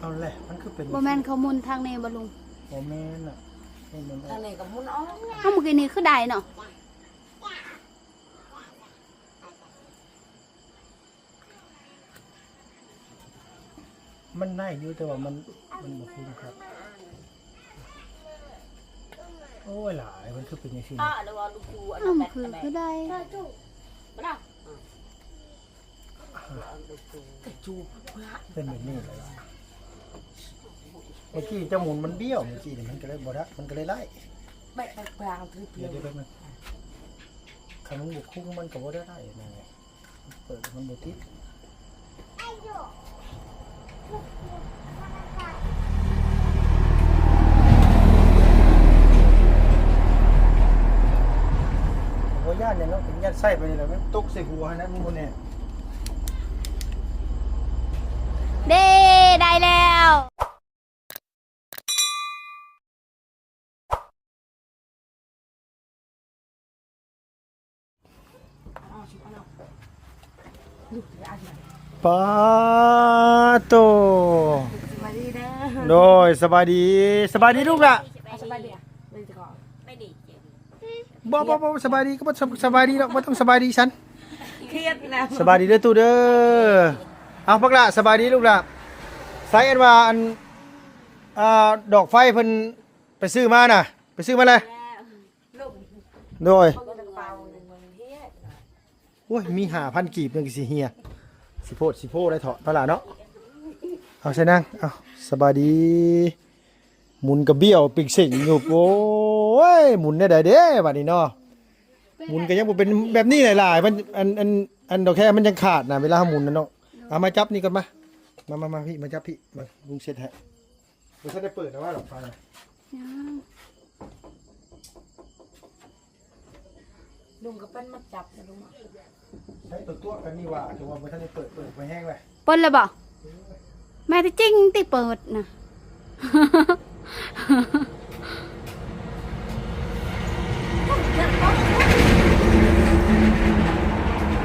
เอาแหละมันคือเป็นบ่แม่นเขามุนทางนี้บ่ลุงบ่แม่นอ่ะนี่มันทางนี้ก็มุนออกเฮาเมื่อกี้นี้คือได้เนาะมันได้อยู่แต่ว่ามันบ่คุ้มครับโอ้ยหลายมันคือเป็นจังซี่ อ่าแล้วว่าลูกจูอัน เอ้า นั้น คือได้ บ่ได้จู เป็นแบบนี้เลยเมื่อกี้เจ้าหมุนมันเบี้ยวเมื่อกี้นี่มันก็เลยบ่ได้มันก็เลยไล่ ไปพางถือเปลี่ เดี๋ ย ยวน เดี๋ยวแป๊บนึงคันมันบ่คุ้มมันก็บ่ได้นั่นแหละเปิดมันบ่ติดบ่ย่านเนี่ยเนาะเป็นย่านไส้ไปนี่แหละมันตกใส่หัวนะมันบ่แน่ เด้ได้แล้วปาโต มาดีนะ โดยสบายดีลูกล่ะ สบายดีเลยจะก่อนไม่ดี บ่สบายดีก็บ่สบายดีหรอกบ่ต้องสบายดีฉัน เครียดนะ สบายดีเด้อตู่เด้อเอาพักละสบายดีลูกล่ะไสอันว่าอันดอกไฟเพิ่นไปซื้อมาน่ะไปซื้อมาเลย ลูก โดย เขาจะเป่าหนึ่งมันเฮีย โอ้ยมี5,000กีบนึงสิเฮียสิโพได้เถาะตลาดเนาะเอาใช่นั่งเอาสบายดีหมุนกระเบี้ยวปิกสิ่งอยู่โอ้ยหมุนได้เด้บัดนี้เนาะหมุนก็ยังบ่เป็นแบบนี้หลายๆมันอันดอกแค่มันยังขาดน่ะเวลาหมุนน่ะเนาะเอามาจับนี่ก่อนมาพี่มาจับพี่มาลุงเช็ดให้บ่ทันได้เปิดนะว่าดอกไฟลุงก็เป็นมาจับนะลุง ใช้ตัวกันนี่ว่าถือว่าบ่ทันได้เปิดไปแห้งเลย เปิ้นแล้วบ่แม่ที่จริงที่เปิดน่ะ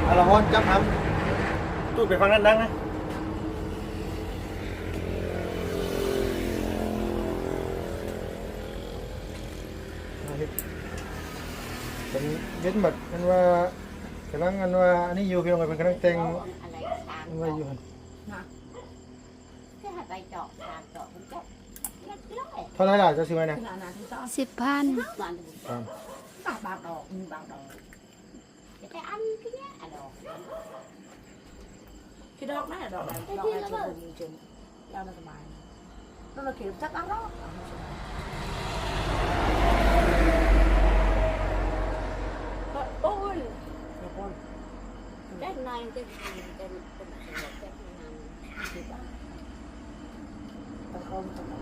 อาละฮอนจับทำตู้ไปฟังนั้นดังนะเป็นเว้นแบบมันว่ากำลังอันว่าอันนี้อยู่เพียงเป็นกำลังแต่ง อะไรตาม มันว่าอยู่หั่น นะที่หาไปเจาะทางเจาะมันก็เล็กน้อย เท่าไหร่ล่ะจะซื้อมาเนี่ย ขนาดนั้นที่ต้อง 10,000 มัน ครับ บางดอกมีบางดอกจะได้อันที่เนี้ยดอกที่ดอกนั่นดอกอะไรดอกอะไรชมพูจนเราไม่สบายนั่นเราเก็บจักอันรอบโอ้ยด้านในเป็นเป็นที่บ้านตะคมตะคม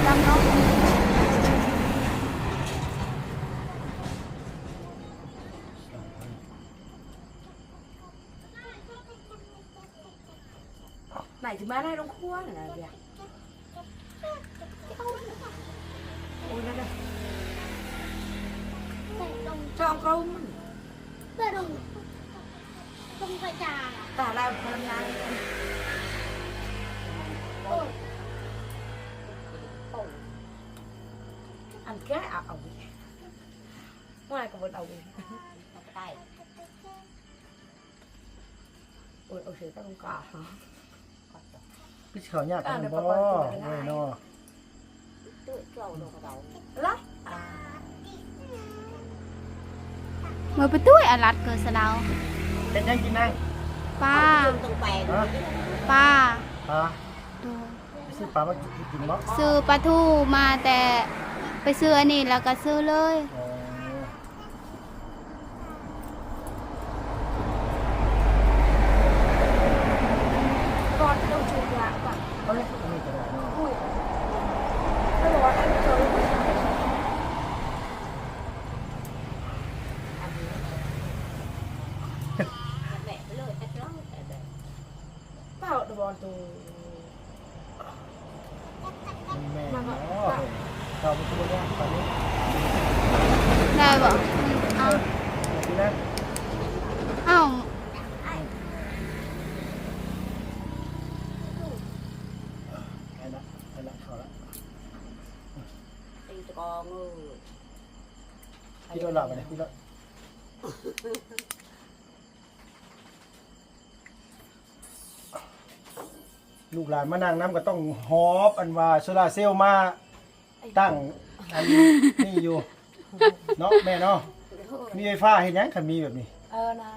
ลำน้องไหนถึงบ้านได้ลงครัวน่ะเดี๋ยวโอ้ยนั่นน่ะช่องกลม ต้องกระจาย แต่เราพลังงานอันแก่เอาเมื่อไรก็บนเอาได้โอ้ยเอาเสือตั้งกาฮะ พี่เขายากกันบ่เว้ยเนาะ ละ มือไปตุ้ยอารัดเกิดสะเดา เป็นยังกินนั่ง ป้า ต้องไป ป้า ปลา ดู ซื้อปลามากินบ่ ซื้อปลาทูมาแต่ไปซื้ออันนี้แล้วก็ซื้อเลย ก่อนต้องชูยาก่อน เขาเรียกมีกระดาษเนาะ อุ้ยไม่บอกว่าอันนี้เจอเปล่าตัวบอลตัว แม่เนาะเราไปซื้อบ่ตอนนี้ ได้บ่เอา กินนะ เอ้า จะกองพี่โดนหลับไปเลยพี่โดนลูกหลานมานั่งน้ำก็ต้องหอบอันว่าโซลาเซลล์มาตั้งอันนี้อยู่เนาะแม่เนาะมีไฟฟ้าเห็นยังคันมีแบบนี้นะ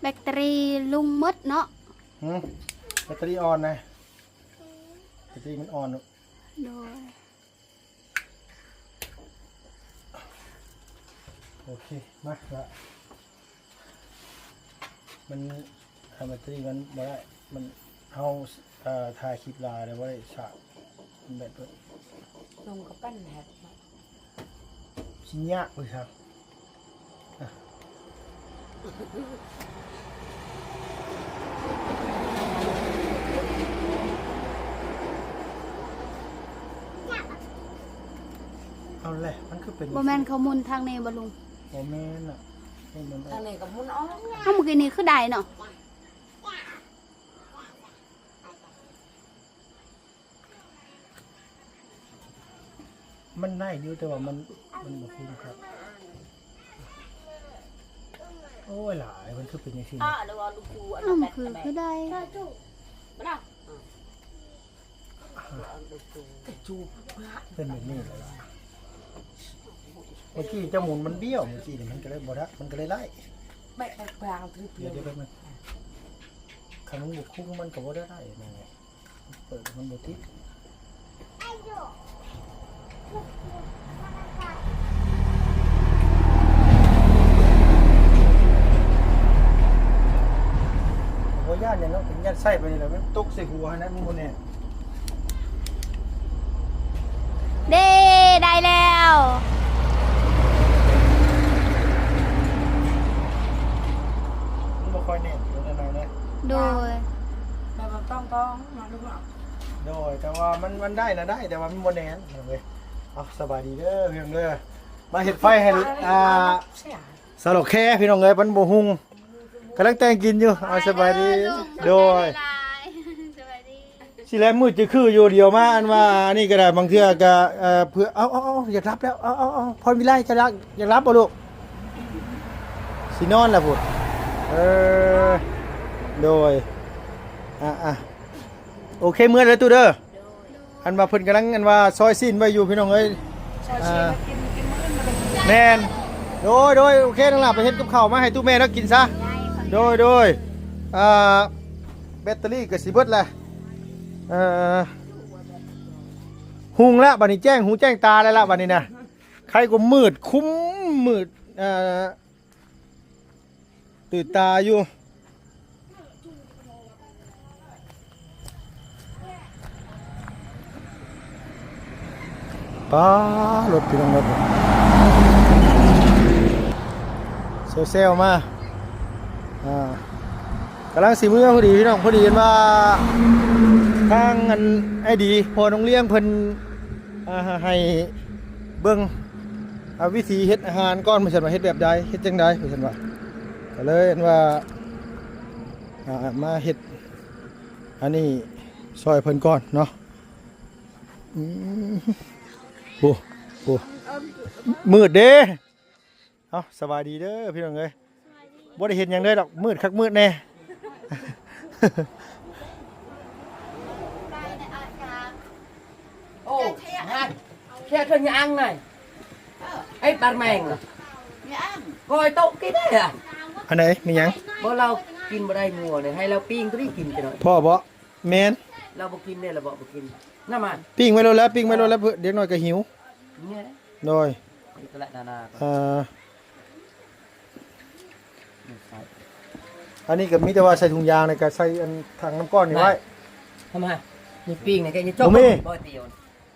แบตเตอรี่ลุงมดเนาะแบตเตอรี่ออนนะแบตเตอรี่มันออนโดยโอเคมาละมันแบตเตอรี่มันบ่ได้มันเอาถ่ายคลิปลาเลยว่าได้ฉากมันแบบลงกับปั้นแฮกชิ้นยากเลยครับเอาเลยมันคือเป็นบ่แม่นเขามุนทางในบ่ลุงบ่แม่นอ่ะทางไหนกับมุนอ้อเมื่อกี้นี้คือได้เนาะมันได้อยู่แต่ว่ามันบ่คุ้มครับโอ้ยหลายมันคือเป็นอย่างนี้เดี๋ยวลูกครูอันนั้นคือได้มาแล้วจูเป็นแบบนี้เลยเมื่อกี้เจ้าหมุนมันเบี้ยวเมื่อกี้นี่มันก็เลยบ่ได้มันก็เลยไล่ไม่กลางถือเปลี่ยนเดี๋ยวมันขนมบุกคุ้งมันก็บ่ได้ไล่นั่นแหละเปิดมันบ่ติดโอ้ย่านเนี่ยเนาะถึงย่านไส้ไปนี่แหละมันตกใส่หัวนะมึงบ่แน่ได้แล้วมันบ่ค่อยแน่อยู่นั่นๆนะโดยแต่มันต้องนะลูกหลานโดยแต่ว่ามันได้นะได้แต่ว่ามันบ่แน่นเว้ยเอาสบายดีเด้อพี่น้องเด้อมาเฮ็ดไฟให้สลอกแค่พี่น้องเอ้ยมันบ่หุงกำลังแต่งกินอยู่เอาสบายดีโดยสิแลมืดจะคืออยู่เดียวมาอันว่านี่ก็ได้บางเทื่อก็เพื่อเอาอยากรับแล้วเอาพรวิไลจะรักอยากรับบ่ลูกสินอนล่ะพุ่นโดยโอเคเมื่อเลยตู้เด้ออันว่าเพิ่นกำลังอันว่าซอยสิ้นไว้อยู่พี่น้องเอ้ยแม่นโดยโอเคนั่นล่ะไปเฮ็ดกับข้าวมาให้ตู้แม่แล้วกินซะโดยแบตเตอรี่ก็สิเบิดแล้วหุงแล้วบัดนี้แจ้งหูแจ้งตาแล้วล่ะบัดนี้นะใครก็มืดคุ้มมืดตื่นตาอยู่ป้ารถพี่น้องรถเซลมากำลังสีมือพอดีพี่น้องพอดีเห็นว่าทางอันไอ้ดีพอน้องเลี้ยงเพิ่นให้เบิ่งวิธีเฮ็ดอาหารก้อนเพิ่นว่าเฮ็ดแบบใดเฮ็ดจังไดเพิ่นว่าก็เลยเห็นว่ามาเฮ็ดอันนี้ซอยเพิ่นก่อนเนาะโอ้มืดเด้เอาสบายดีเด้อพี่น้องเอ้ยบ่ได้เห็นหยังเลยดอกมืดคักมืดแน่โอ้แค่คนยังไงไอ้ปลาแมงคอยโต๊ะกินได้อะอันไหนมีหยังเพราะเรากินบ่ได้งัวเนี่ยให้เราปิ้งก็ได้กินกันหน่อยพ่อบ่แม่นเราบ่กินเนี่ยเราบ่กินน้ำมันปิ้งไว้แล้วปิ้งไว้แล้วเดี๋ยวหน่อยก็หิวเนี่ยโดยอันนี้ก็มีแต่ว่าใส่ถุงยางในการใส่ถังน้ำก้อนนี่ไว้ทำไมมีปิ้งในแกงจ๊กบ่เตียว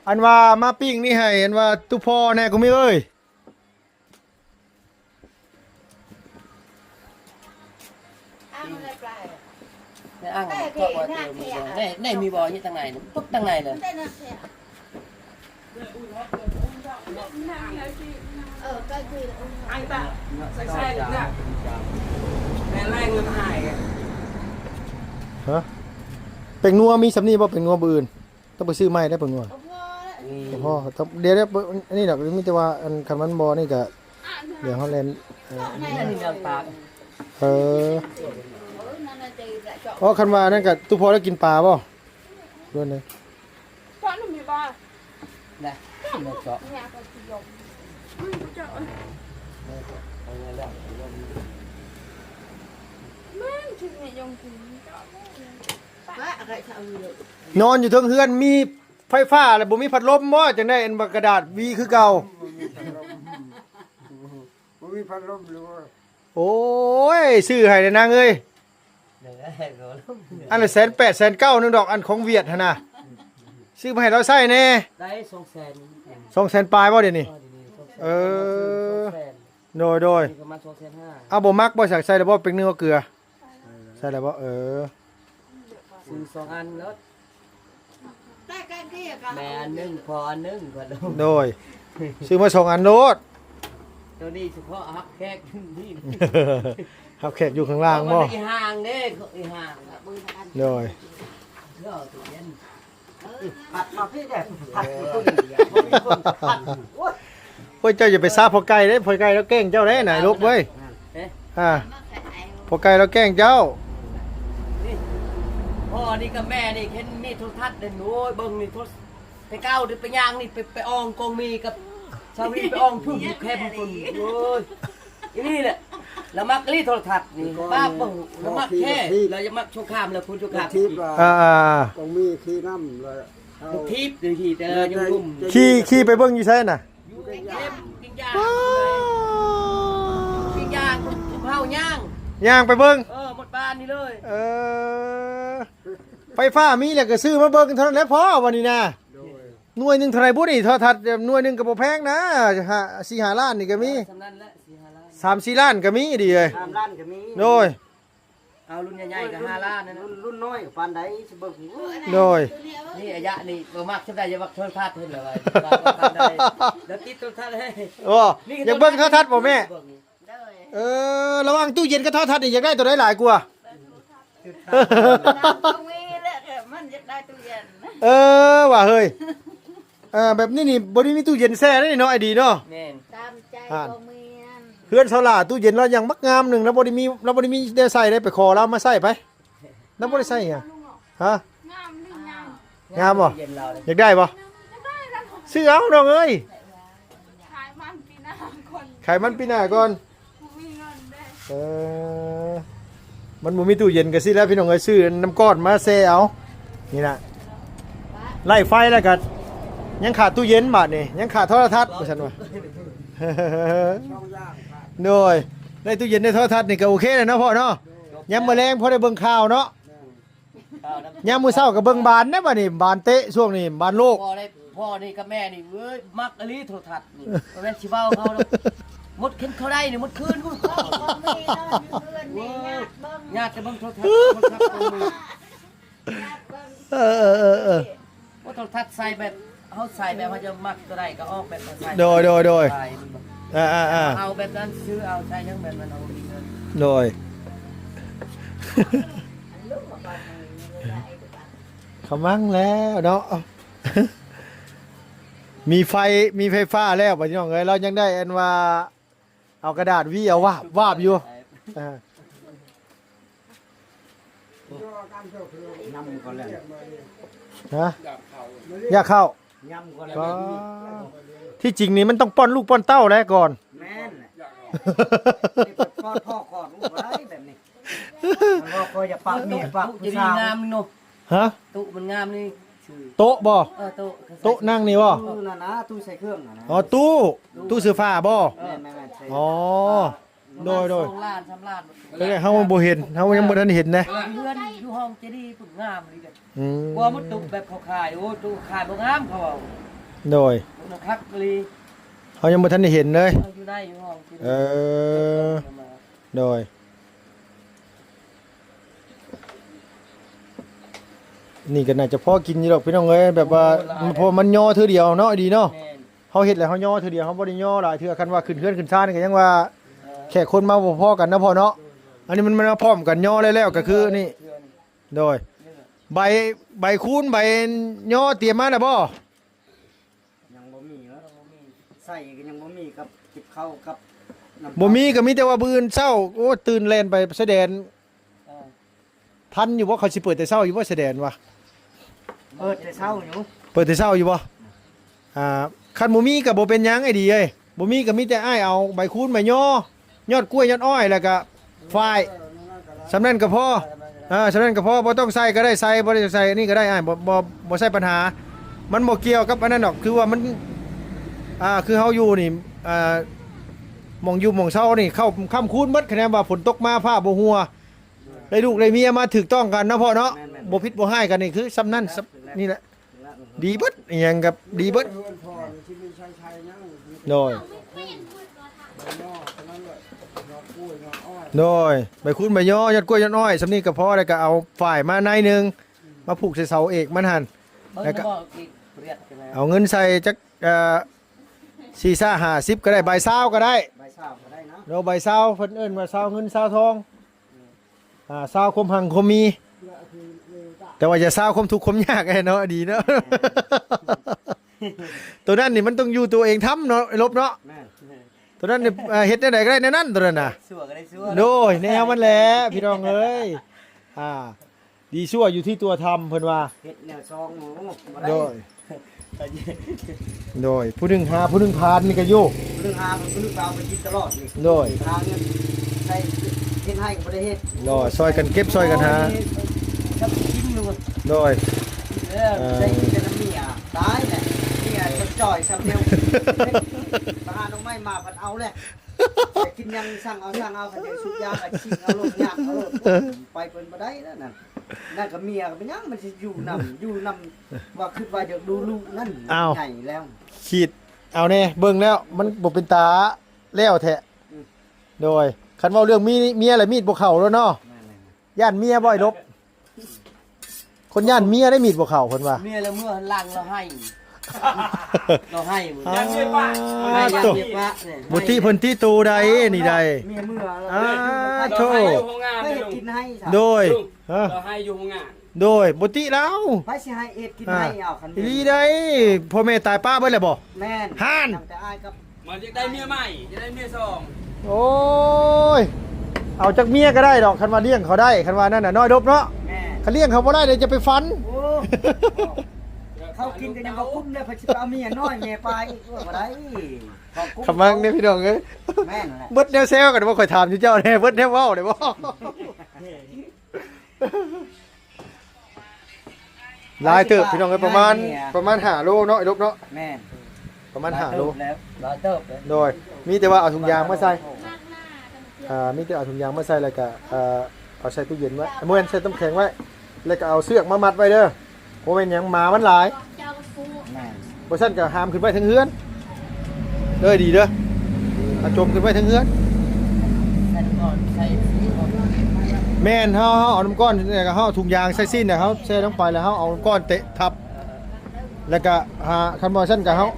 อันว่ามาปิ้งนี่ให้อันว่าตุพ่อแน่กูมีเอ้ยอ่างก็บ่เตียวมีบ่ได้มีบ่อยู่ทางไหนตุ๊กทางไหนเลย anh ta sai sai được nè mẹ lai người hại ฮะเป็งนัวมีสำนีบ่เป็งนัวบ่อื่นต้องไปซื้อใหม่ได้เป็งนัวพ่อต้องเดี๋ยวอันนี้ดอกมีแต่ว่าอันคันมันบ่นี่ก็เดี๋ยวเฮาเล่น นี่ดังปาก เอออ๋อคันว่านั่นก็ตุพอแล้วกินปลาบ่ด้วยเลย nè một chỗ นอนอยู่เทิงเฮือนมีไฟฟ้าแล้วบ่มีพัดลมบ่จังได้อันบักกระดาษวีคือเก่า บ่มีพัดลมหรือว่า โอ้ยซื้อให้เลยนางเอ้ย để đấy rồi lắm อันละ180,000 190,000นึงดอกอันของเวียดหั่นน่ะซื้อมาให้เราใช้แน่ đấy sông sen 200,000ปลายบ่เดี๋ยวนี้ ờ เออ sông sen โดย thì có mang sông sen ha เอาบ่มักบ่สักใส่แล้วบ่เป็นเนื้อเกลือใส่แล้วบ่ซื้อสองอันแล้วแม่อันหนึงพออันหนึงพอดม โดยซื้อมา2อันโลด ตัวนี้เฉพาะฮักแขกนี่ ครับแขกอยู่ข้างล่างบ่ อีห่างเด้อีห่างอะมืออัน โดย เด้อตัวเย็น ผัดมาพี่ได้ผัด โอ้ยเจ้าอย่าไปซาพอไก่เด้พอไก่แล้วแกล้งเจ้าเด้น่ะลูกเว้ย เอ๊ะ พอไก่แล้วแกล้งเจ้า นี่พ่อนี่กับแม่นี่เห็นมีโทรทัศน์เด่นโอ้ยเบิ่งนี่โทรไปก้าวไปย่างนี่ไปอองกองมีกับชาววีไปอองพึ่งอยู่แคมป์คนโอ้ยอีนี่แหละแล้วมักรีโทรทัศน์นี่ป้าเบิ่งแล้วมักแค่เราจะมักชงคามแล้วคุณชงคาม ทิพย์ว่า อ่า ต้องมีขี้น้ำเลยเอา ทิพย์ดีทีแต่ยังรุ่ม ขี่ไปเบิ่งอยู่ไสน่ะ อยู่กินเค็มกินย่างกินย่างคุณเผาย่าง ย่างไปเบิ่ง หมดบ้านนี่เลย ไฟฟ้ามีแล้วก็ซื้อมาเบิ่งเท่านั้นแหละพอวันนี้นะ โดย หน่วยหนึงเท่าไหร่บุนี่โทรทัศน์หน่วยหนึงก็บ่แพงนะ4-5 ล้านนี่ก็มี สำนั้นแหละ4-5 ล้าน 3-4 ล้านก็มีดีเลย ตามร้านก็มี โดย เอารุ่นใหญ่ๆกับ5 ล้านนั่นนะ รุ่นน้อยปานใดสิเบิ่ง โดย นี่อายะนี่บ่มักชำได้จะมักโทรทัศน์เห็นเลยแล้วติดโทรทัศน์ให้ โอ้อยากเบิ่งโทรทัศน์บ่แม่ระหว่างตู้เย็นกับโทรทัศน์นี่อยากได้ตัวใดหลายกว่า ว่าเฮ้ยแบบนี้นี่บ่ได้มีตู้เย็นแช่ได้เนาะไอ้ดีเนาะ แม่น ตามใจบ่มีอัน เฮือนเซาล่าตู้เย็นเรายังมักงามหนึงแล้วบ่ได้มีได้ใส่ได้ไปขอเรามาใส่ไปแล้วบ่ได้ใส่หยังฮะงามบ่ เย็นเราเลย อยากได้บ่ซื้อเอาน้องเอ้ยขายมันปีหน้าก่อนมันบ่มีตู้เย็นก็สิแล้วพี่น้องเอ้ยซื้อน้ำก้อนมาแช่เอานี่น่ะไล่ไฟแล้วก็ยังขาดตู้เย็นบาดนี่ยังขาดโทรทัศน์ว่าซั่นว่า ช่องย่าง โดยได้ตู้เย็นได้โทรทัศน์นี่ก็โอเคเลยเนาะพ่อเนาะยามมื้อแลงพอได้เบิ่งข่าวเนาะยามมื้อเช้าก็เบิ่งบานนะบัดนี้บานเตะช่วงนี้บานโลก พ่อนี่กับแม่นี่เว้ยมักอลีโทรทัศน์นี่บ่แม่นสิเว้าเขาเนาะมดขึ้นเขาได้นี่มดคืนกู บ่มีเนาะอยู่เพื่อนนี่ญาติเบิ่ง ญาติจะเบิ่งโทรทัศน์ตรงนี้ ญาติเบิ่ง ว่าโทรทัศน์ใส่แบบเฮาใส่แบบเฮาจะมักตัวใดก็ออกแบบใส่ โดย ใส่ เอาแบบนั้นซื้อเอาใช้ยังแบบนั้นเอาดีเลย โดยเขามั่งแล้วเนาะ มีไฟฟ้าแล้วป่ะพี่น้องเอ้ยเรายังได้อันว่าเอากระดาษวีเอาวาบอยู่ ยำก่อนแล้ว ฮะอยากเข้าย ำก่อนแล้ว ก็ที่จริงนี่มันต้องป้อนลูกป้อนเต้าแล้วก่อน แม่นนี่พ่อก่อนลูกไว้แบบนี้มันก็คอยจะปากเมียปาก จะ ผู้ ดี สาว งามนี่เนาะ ฮะ ตุมันงามนี่ชื่อ โต๊ะบ่ ตุ โต๊ะนั่งนี่บ่ ตู้น่ะนะตู้ใส่เครื่องน่ะนะ อ๋อตู้เสื้อผ้าบ่ แม่นใส่ อ๋อโดย 2 ล้าน3 ล้าน ก็เลยเฮาบ่เห็นเฮายังบ่ทันเห็นนะ เพื่อนอยู่ห้องเจดีย์ผุ่นงามนี่เด้ อืม กว่ามันตุแบบเขาขายโอ้ตุขายบ่งามเขาเอา โดย มันคักเลย เฮายังบ่ทันได้เห็นเลย เอาอยู่ได้อยู่ห้องเจดีย์ เออ โดยนี่ก็น่าจะพอกินอยู่ดอกพี่น้องเอ้ยแบบว่าพอมันย่อเทื่อเดียวเนาะดีเนาะ แม่น เฮ าเฮ็ดแล้วเฮาย่อเทื่อเดียวเฮาบ่ได้ย่อหลายเทื่อคันว่าขึ้นเฮือนขึ้นชานนี่ก็ยังว่าแค่คนมาบ่พอกันนะพ่อเนาะอันนี้มันมาพร้อมกันย่อแล้วก็คือนี่โดยใบคูณใบย่อเตรียมมาแล้วบ่ ยังบ่มีแล้วใส่ก็ยังบ่มีกับจิบเข้ากับน้ำ บ่มีก็มีแต่ว่าบื้นเช้าโอ้ตื่นแล่นไปแสดงทันอยู่บ่เขาสิเปิดแต่เช้าอยู่บ่แสดงวะ เปิดแต่เช้าอยู่ เปิดแต่เช้าอยู่บ่คันบ่มีก็บ่เป็นหยังไอ้ดีเอ้ยบ่มีก็มีแต่อ้ายเอาใบคูณใบย่อยอดกล้วยยอดอ้อยแล้วก็ฝ้ายสำนั้นก็พอสำนั้นก็พอบ่ต้องใส่ก็ได้ใส่บ่ได้ใส่อันนี้ก็ได้อ้ายบ่ใส่ปัญหามันบ่เกี่ยวกับอันนั้นดอกคือว่ามันคือเฮาอยู่นี่หม่องอยู่หม่องเช้านี่เข้าค่ำคูณหมดคะแนนว่าฝนตกมาฟ้าบ่หัวได้ลูกได้เมียมาถูกต้องกันนะพ่อเนาะบ่ผิดบ่ให้กันนี่คือซ้ำนั้นนี่แหละดีเบิดอหยังกับดีเบิดโดยใบคุณใบย่อยอดกล้วยยอดอ้อยสำนี้ก็พอแล้วก็เอาฝ่ายมาในหนึงมาผูกใส่เสาเอกมันหั่นแล้วก็เอาเงินใส่จัก4-50ก็ได้ใบเศร้าก็ได้ ใบเช้าก็ได้นะ เราใบเศร้าเพิ่นเอิ้นว่าเศร้าเงินเศร้าทองเศร้าคมหังคมมี แต่ว่าจะเศร้าคมทุกข์คมยากไอ้เนาะดีเนาะ ตัวนั้นนี่มันต้องอยู่ตัวเองทำเนาะไอ้ลบเนาะ แม่น ตัวนั้นนี่เฮ็ดได้ก็ได้ในนั้นตัวนั้นน่ะ สั่วก็ได้สั่ว โดยแนวมันแหละพี่น้องเอ้ยดีชั่วอยู่ที่ตัวทำเพิ่นว่า เฮ็ดแนวซองหมูบ่ โด ได้ ยโดยผู้หนึงหาผู้หนึงพานนี่ก็อยู่ เรื่องหามันเรื่องเอาไปกินตลอดนี่ โดย หาเงินใส่เฮ็ดให้ก็บ่ได้เฮ็ด โดยซอยกันเก็บซอยกันหา ครับกินอยู่ โดย ใส่แต่น้ำเมียตายแหละเมียจะจ่อยซ้ำเดียวทหารต้องไม่มาพันเอาแหละแต่กินยังสั่งเอาเขาจะสุดยาก็ชิงเอาลงยากเอาลงไปเพิ่นบ่ได้แล้วนั่นนั่นก็เมียก็เป็นหยังมันสิอยู่นำว่าคิดว่าอยากดูลูกนั่นใหญ่แล้ว ขีดเอาแน่เบิ่งแล้วมันบ่เป็นตาแล้วแท้โดยคันเว้าเรื่องเมียอะไรมีดบ่เข้าแล้วเนาะย่านเมียบ่อยลบคนย่านเมียได้มีดบ่เข้าเพิ่นว่า เมียแล้วเมื่อลังเราให้เราให้หมด ย่านเมียปะ ให้ยันเมียปะเนี่ย บ่ติเพิ่นติตูใดนี่ใด เมียเมื่อ โธ่ ให้กินให้ โดย เราให้อยู่โรงงาน โดยบ่ติแล้ว ไปสิให้เอ็ดกินให้เอาคัน อีหลีได้พ่อแม่ตายป้าเบิดแล้วบ่ แม่น ห่าน แต่อายกับ มันจะได้เมียใหม่จะได้เมียสอง โอ้ยเอาจากเมียก็ได้ดอกคันว่าเลี้ยงเขาได้คันว่านั่นน่ะน้อยดบเนาะ แม่ คันเลี้ยงเขาบ่ได้เดี๋ยวจะไปฟัน โอ้เขากินกันยังบ่คุ้มเลยเพราะสิเอาเมียน้อยเมียไปบ่ได้ขอบคุณ คำมังเนี่ยพี่น้องเอ้ย แม่นแหละ เบิดแนวเซลกันว่าข่อยถามอยู่เจ้าแน่เบิดแนวเว้าได้บ่หลายเติบพี่น้องเอ้ยประมาณ5โลเนาะไอ้ลบเนาะ แม่น ประมาณ5โล แล้ว เราเติบเลย โดยมีแต่ว่าเอาถุงยางมาใส่มีแต่เอาถุงยางมาใส่แล้วก็เอาใส่ตู้เย็นไว้เมื่อนั้นใส่น้ำแข็งไว้แล้วก็เอาเสือกมามัดไว้เด้อบ่แม่นหยังหมามันหลาย แม่น บ่ซั่นก็หามขึ้นไปทั้งเฮือนเด้อดีเด้อเอาจมขึ้นไปทั้งเฮือน ใส่ก่อนใส่สีก่อน แม่นเฮาเอาน้ำก้อนเนี่ยก็เฮาเอาถุงยางใส่สิ้นเนี่ยเฮาแช่ลงไปแล้วเฮาเอาน้ำก้อนเตะทับแล้วก็คันบ่ซั่นก็เฮา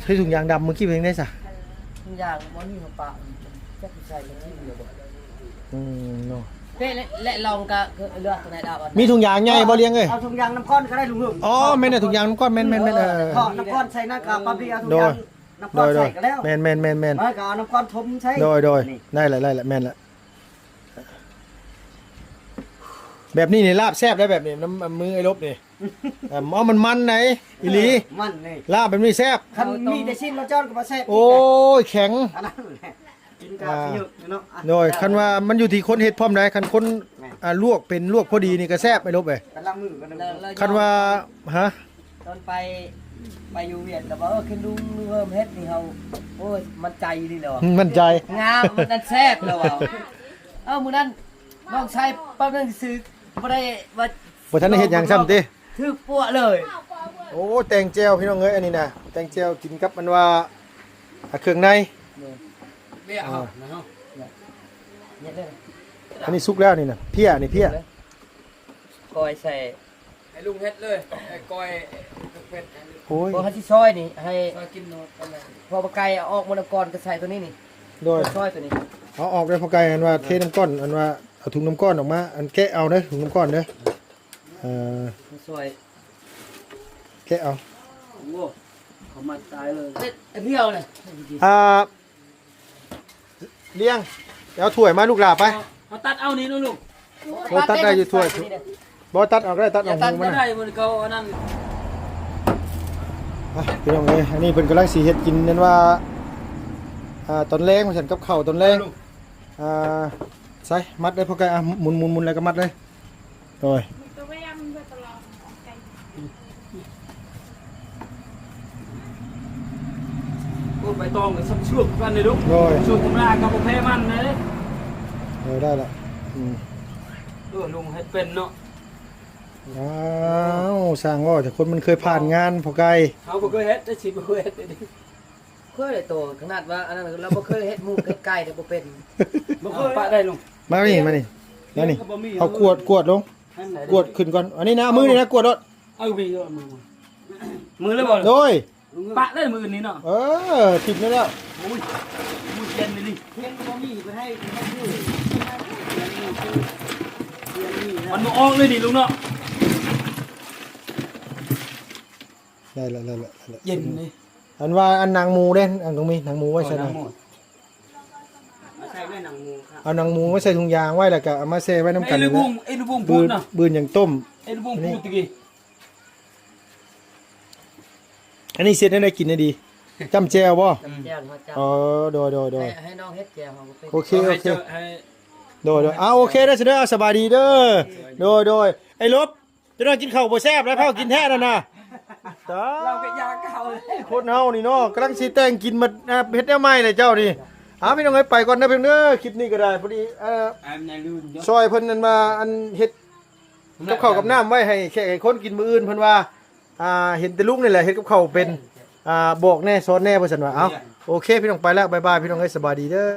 ใช้ถุงยางดำเมื่อกี้เพิ่นได้ซะ ทุกอย่างมันมีหัวปะจะใส่ยังไงเดี๋ยวบอก เนาะ และลองก็เลือกตัวไหนดาว มีถุงยางใหญ่บ่เลี้ยงเอ้ย เอาถุงยางน้ำก้อนก็ได้ลุงลุง อ๋อแม่นน่ะถุงยางน้ำก้อนแม่นทอดน้ำก้อนใส่หน้ากากปั๊บพี่เอาถุง โด ยาย งน้ำก้อน โด ใส่ ย ก็แล้ว แม่น มันก็เอาน้ำก้อนทมใช้ โดย นี่ ได้ละแม่นละแบบนี้นี่ลาบแซ่บได้แบบนี้น้ำมือไอ้ลบนี่มันไหนอีหลี มันนี่ ลาบแบบนี้แซ่บ คันมีแต่ชิ้นเราจ้อนก็บ่แซ่บ โอ้ยแข็ง อันนั้นแหละกินกาฟิวเนาะ โดยคันว่ามันอยู่ที่คนเฮ็ดพร้อมได้คันคนลวกเป็นลวกพอดีนี่ก็แซ่บไอ้ลบเอ้ย กันล้างมือกันเลย คันว่าฮะ ตอนไปอยู่เวียดแต่ว่าขึ้นดูเพิ่มเฮ็ดนี่เขาโอ้ยมันใจดีเลยว่ะ มั่นใจ งามมันนั่นแซ่บเลยว่ะมื้อนั้นน้องชายปั๊บนึงซื้อบ่ได้ว่า บ่ทันได้เฮ็ดหยังซ้ำติ ถือปัวเลย โอ้แตงแจ่วพี่น้องเอ้ยอันนี้น่ะแตงแจ่วกินกับมันว่าเครื่องใน เบี้ยเอานะฮะ เนี่ยเลย อันนี้สุกแล้วนี่น่ะเพี้ยนี่เพี้ย กอยใส่ ไ ให้ลุงเฮ็ดเลยไอ้ก้อยเป็ด โอ้ย บ่ให้ที่ซอยนี่ให้ ซอยกินโนดอะไร พอปลาไก่เอาออกมานำก่อนก็ใส่ตัวนี้นี่ โดย ซอยตัวนี้ เอาออกได้พอไกลอันว่าเทน้ำก้อนอันว่าเอาถุงน้ำก้อนออกมาอันแกะเอาเด้อถุงน้ำก้อนเด้อเอ่อ ซอย แกะเอา โอ้โหเขามาตายเลย เฮ็ดไอ้เพี้ยวเลย เลี้ยงเอาถ้วยมาลูกหลาไป เขาตัดเอานี่ลูก บ่ตัดได้อยู่ถ้วยบ่ตัดออกได้ตัด อ เอา ย่าตัด หู ไม่ มัน ได้ น่ะ มันเขาอันนั้น อ่ะพี่น้องเอ้ยอันนี้เพิ่นกำลังสิเฮ็ดกินนั่นว่าตอนแรงว่าฉันกับข้าวตอนแรงใส่มัดได้พอไกลอ่ะหมุนแล้วก็มัดเลยโดย โอ้ใบตองกับสับช่วงกันเลยลูก โดย ช่วงธรรมดากับบุฟเฟ่มันเลย ได้ละอืม ลุงเฮ็ดเป็นเนาะ ว้าวสร้างว่าแต่คนมันเคยผ่านงานพอไกล เขาบ่เคยเฮ็ดได้สิบ่เคยเฮ็ดเลย เคยได้โตขนาดว่าอันนั้นเราบ่เคยเฮ็ดหมูเฮ็ดไก่แต่บ่เป็น บ่เคยปะได้ลุง มานี่เอากวดลงกวดขึ้นก่อนอันนี้นะมือนี่นะกวดรถ เอาไปมือเลยบ่ โดย ปะได้มือนี้เนาะ ติดนี่แล้ว มือเย็นเลยดิ เพ่งบ่มีไปให้ชื่อมันบ่ออกเลยดิลุงเนาะ ได้ละ เย็นเลย อันว่าอันนางหมูเด้นอันตรงมีนางหมูไว้ใส่หน่อย มาใช้แม่หนังหมูครับ เอานางหมูไว้ใส่ถุงยางไว้แล้วก็เอามาแช่ไว้น้ำกั ไอ้ น ลู นี่ กบุ้ นะ งไอ้ลูกบุ้ง บื พูด น เนาะ บืนอย่างต้ม ไอ้ลูกบุ้งพูดตะกี้ อันนี้เสร็จได้กินได้ดีจำแจวบ่ จำแจ้วมาจับ โดย ให้น้องเฮ็ดแจ้วมาบ่เป็น โอเค ให้ โดยโอเคได้อเสด็จสบายดีเด้อโดยไอ้ลบจะได้กินข้าวบ่แซ่บแล้วเผากินแท้นั่นน่ะตา เราก็ยาเก่าเลย คนเฮานี่เนาะกำลังสิแต่งกินมาเฮ็ดแนวใหม่เลยเจ้านี่พี่น้องเอ้ยไปก่อนนะเพิ่นเด้อคลิปนี้ก็ได้พอดีในลื่นเยอะ ซอยเพิ่นนั่นมาอันเฮ็ดกับข้าวกับน้ำไว้ให้แขกให้คนกินมื้ออื่นเพิ่นว่าเห็นแต่ลุงนี่แหละเฮ็ดกับข้าวเป็นบอกแน่สอนแน่เพิ่นซั่นว่าเอ้าโอเคพี่น้องไปแล้วบ๊ายบายพี่น้องเอ้ยสบายดีเด้อ